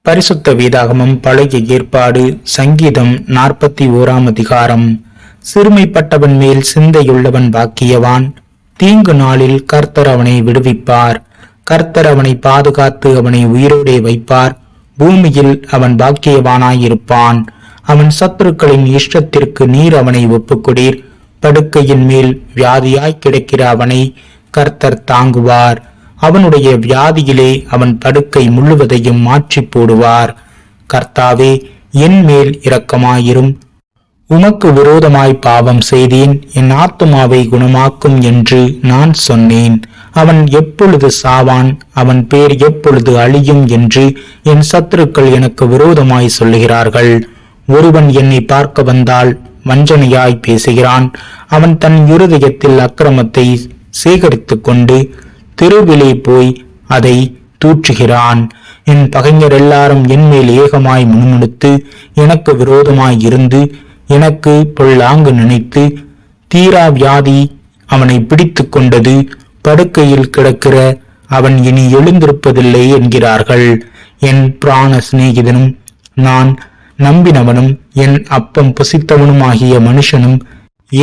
பரிசுத்த வேதாகமம் பழைய ஏற்பாடு சங்கீதம் 41 அதிகாரம். சிறுமைப்பட்டவன் மேல் சிந்தையுள்ளவன் பாக்கியவான். தீங்கு நாளில் கர்த்தர் அவனை விடுவிப்பார். கர்த்தர் அவனை பாதுகாத்து அவனை உயிரோடே வைப்பார். பூமியில் அவன் பாக்கியவானாயிருப்பான். அவன் சத்துருக்களின் இஷ்டத்திற்கு நீர் அவனை ஒப்புக்கொடீர். படுக்கையின் மேல் வியாதியாய் கிடக்கிற அவனை கர்த்தர் தாங்குவார். அவனுடைய வியாதியிலே அவன் படுக்கை முழுவதையும் மாற்றி போடுவார். கர்த்தாவே, என் மேல் இரக்கமாயிரும். உமக்கு விரோதமாய் பாவம் செய்தேன், என் ஆத்துமாவை குணமாக்கும் என்று நான் சொன்னேன். அவன் எப்பொழுது சாவான், அவன் பேர் எப்பொழுது அழியும் என்று என் சத்துருக்கள் எனக்கு விரோதமாய் சொல்லுகிறார்கள். ஒருவன் என்னை பார்க்க வந்தால் வஞ்சனையாய் பேசுகிறான். அவன் தன் இருதயத்தில் அக்கிரமத்தை சேகரித்து கொண்டு தெருவிலே போய் அதை தூற்றுகிறான். என் பகைஞர் எல்லாரும் என் மேல் ஏகமாய் முணுமுணுத்து எனக்கு விரோதமாய் இருந்து எனக்கு பொல்லாங்கு நினைத்து தீரா வியாதி அவனை பிடித்து கொண்டது. படுக்கையில் கிடக்கிற அவன் இனி எழுந்திருப்பதில்லை என்கிறார்கள். என் பிராண சிநேகிதனும் நான் நம்பினவனும் என் அப்பம் புசித்தவனுமாகிய மனுஷனும்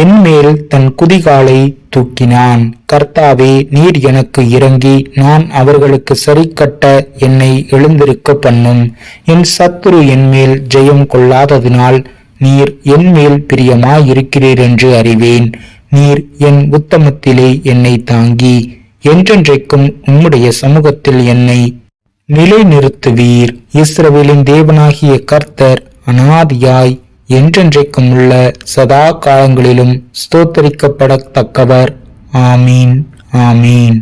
என் மேல் தன் குதிகாலை தூக்கினான். கர்த்தாவே, நீர் எனக்கு இறங்கி நான் அவர்களுக்கு சரி கட்ட என்னை எழுந்திருக்க பண்ணும். என் சத்துரு என் மேல் ஜெயம் கொள்ளாததினால் நீர் என் மேல் பிரியமாயிருக்கிறீர் என்று அறிவேன். நீர் என் உத்தமத்திலே என்னை தாங்கி என்றென்றைக்கும் உம்முடைய சமூகத்தில் என்னை நிலைநிறுத்துவீர். இஸ்ரவேலின் தேவனாகிய கர்த்தர் அநாதியாய் என்றென்றைக்கும் உள்ள சதா காலங்களிலும் ஸ்தோத்தரிக்கப்படத்தக்கவர். ஆமீன், ஆமீன்.